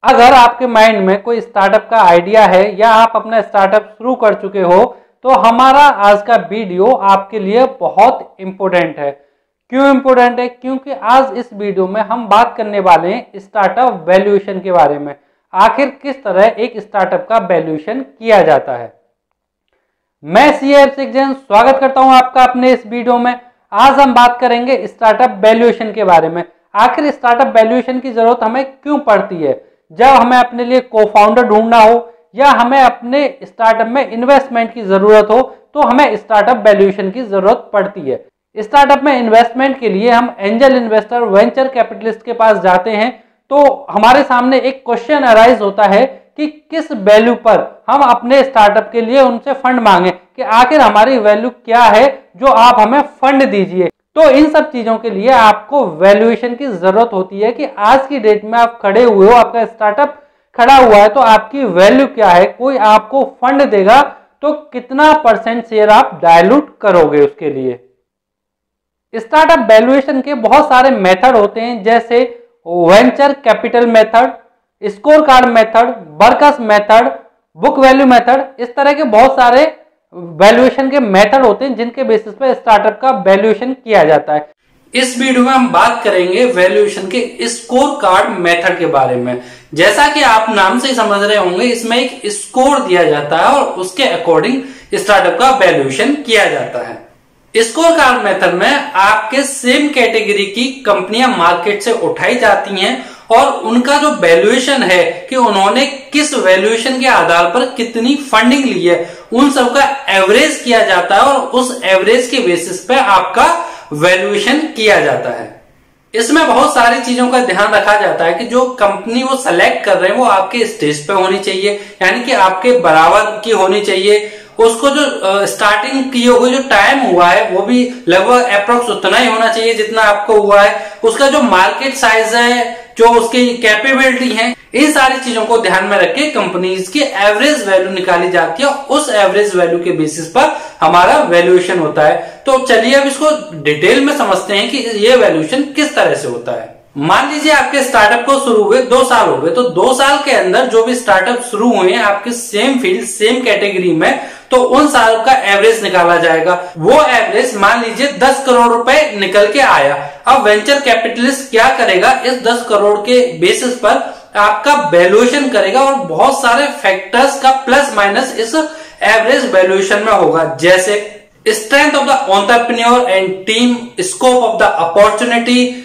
अगर आपके माइंड में कोई स्टार्टअप का आइडिया है या आप अपना स्टार्टअप शुरू कर चुके हो तो हमारा आज का वीडियो आपके लिए बहुत इंपॉर्टेंट है। क्यों इंपॉर्टेंट है? क्योंकि आज इस वीडियो में हम बात करने वाले हैं स्टार्टअप वैल्यूएशन के बारे में। आखिर किस तरह एक स्टार्टअप का वैल्यूएशन किया जाता है। मैं CA सिख जैन स्वागत करता हूं आपका अपने इस वीडियो में। आज हम बात करेंगे स्टार्टअप वैल्यूएशन के बारे में। आखिर स्टार्टअप वैल्यूएशन की जरूरत हमें क्यों पड़ती है? जब हमें अपने लिए को फाउंडर ढूंढना हो या हमें अपने स्टार्टअप में इन्वेस्टमेंट की जरूरत हो तो हमें स्टार्टअप वैल्यूएशन की जरूरत पड़ती है। स्टार्टअप में इन्वेस्टमेंट के लिए हम एंजल इन्वेस्टर, वेंचर कैपिटलिस्ट के पास जाते हैं तो हमारे सामने एक क्वेश्चन अराइज होता है कि किस वैल्यू पर हम अपने स्टार्टअप के लिए उनसे फंड मांगे, कि आखिर हमारी वैल्यू क्या है जो आप हमें फंड दीजिए। तो इन सब चीजों के लिए आपको वैल्यूएशन की जरूरत होती है कि आज की डेट में आप खड़े हुए हो, आपका स्टार्टअप खड़ा हुआ है तो आपकी वैल्यू क्या है। कोई आपको फंड देगा तो कितना परसेंट शेयर आप डायलूट करोगे उसके लिए। स्टार्टअप वैल्यूएशन के बहुत सारे मेथड होते हैं, जैसे venture capital method, score card method, Berkus method, book value method. इस तरह के बहुत सारे वैल्यूएशन के मेथड होते हैं जिनके बेसिस पे स्टार्टअप का वैल्यूएशन किया जाता है। इस वीडियो में हम बात करेंगे वैल्यूएशन के स्कोर कार्ड मेथड के बारे में। जैसा कि आप नाम से ही समझ रहे होंगे, इसमें एक स्कोर दिया जाता है और उसके अकॉर्डिंग स्टार्टअप का वैल्यूएशन किया जाता है। स्कोर कार्ड मेथड में आपके सेम कैटेगरी की कंपनियां मार्केट से उठाई जाती हैं और उनका जो वैल्यूएशन है कि उन्होंने किस वैल्यूएशन के आधार पर कितनी फंडिंग ली है, उन सब का एवरेज किया जाता है और उस एवरेज के बेसिस पे आपका वैल्यूएशन किया जाता है। इसमें बहुत सारी चीजों का ध्यान रखा जाता है कि जो कंपनी वो सेलेक्ट कर रहे हैं वो आपके स्टेज पे होनी चाहिए, यानी कि आपके बराबर की होनी चाहिए। उसको जो स्टार्टिंग किए हुए जो टाइम हुआ है वो भी लगभग अप्रोक्स उतना ही होना चाहिए जितना आपको हुआ है। उसका जो मार्केट साइज है, जो उसकी कैपेबिलिटी है, इन सारी चीजों को ध्यान में रख के कंपनीज की एवरेज वैल्यू निकाली जाती है। उस एवरेज वैल्यू के बेसिस पर हमारा वैल्यूएशन होता है। तो चलिए अब इसको डिटेल में समझते हैं कि ये वैल्यूएशन किस तरह से होता है। मान लीजिए आपके स्टार्टअप को शुरू हुए 2 साल हो गए, तो 2 साल के अंदर जो भी स्टार्टअप शुरू हुए हैं आपके सेम फील्ड, सेम कैटेगरी में, तो उन साल का एवरेज निकाला जाएगा। वो एवरेज मान लीजिए 10 करोड़ रुपए निकल के आया। अब वेंचर कैपिटलिस्ट क्या करेगा, इस 10 करोड़ के बेसिस पर आपका वैल्यूएशन करेगा और बहुत सारे फैक्टर्स का प्लस माइनस इस एवरेज वैल्यूएशन में होगा, जैसे strength of the entrepreneur and team, scope of the opportunity,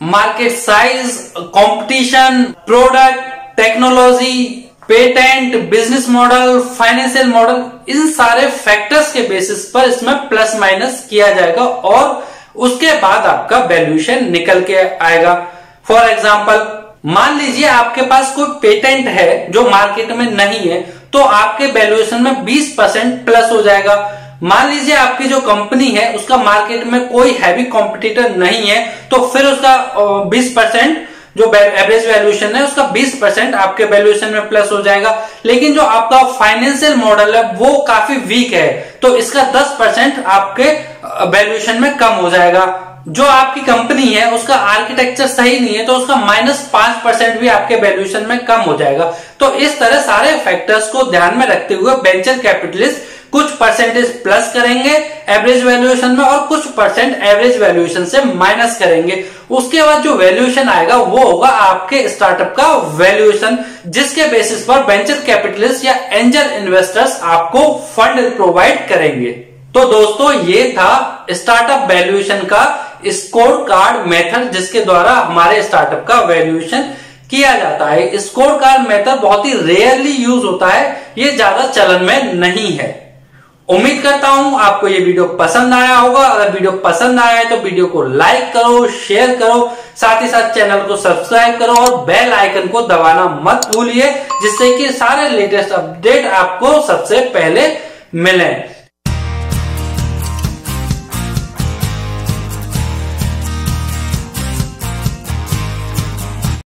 market size, competition, product, technology, patent, business model, financial model. इन सारे फैक्टर्स के बेसिस पर इसमें प्लस माइनस किया जाएगा और उसके बाद आपका वैल्यूएशन निकल के आएगा। फॉर एग्जांपल, मान लीजिए आपके पास कोई पेटेंट है जो मार्केट में नहीं है, तो आपके वैल्यूएशन में 20% प्लस हो जाएगा। मान लीजिए आपकी जो कंपनी है उसका मार्केट में कोई हैवी कॉम्पिटिटर नहीं है, तो फिर उसका 20% जो एवरेज वैल्यूएशन है उसका 20% आपके वैल्यूएशन में प्लस हो जाएगा। लेकिन जो आपका फाइनेंशियल मॉडल है वो काफी वीक है, तो इसका 10% आपके वैल्यूएशन में कम हो जाएगा। जो आपकी कंपनी है उसका आर्किटेक्चर सही नहीं है, तो उसका -5% भी आपके वैल्यूएशन में कम हो जाएगा। तो इस तरह सारे फैक्टर्स को ध्यान में रखते हुए वेंचर कैपिटलिस्ट कुछ परसेंटेज प्लस करेंगे एवरेज वैल्यूएशन में और कुछ परसेंट एवरेज वैल्यूएशन से माइनस करेंगे। उसके बाद जो वैल्यूएशन आएगा वो होगा आपके स्टार्टअप का वैल्यूएशन, जिसके बेसिस पर वेंचर कैपिटलिस्ट या एंजल इन्वेस्टर्स आपको फंड प्रोवाइड करेंगे। तो दोस्तों ये था स्टार्टअप वैल्यूएशन का स्कोर कार्ड मेथड, जिसके द्वारा हमारे स्टार्टअप का वैल्यूएशन किया जाता है। स्कोर कार्ड मेथड बहुत ही रेयरली यूज होता है, ये ज्यादा चलन में नहीं है। उम्मीद करता हूं आपको ये वीडियो पसंद आया होगा। अगर वीडियो पसंद आया है तो वीडियो को लाइक करो, शेयर करो, साथ ही साथ चैनल को सब्सक्राइब करो और बेल आइकन को दबाना मत भूलिए, जिससे कि सारे लेटेस्ट अपडेट आपको सबसे पहले मिले।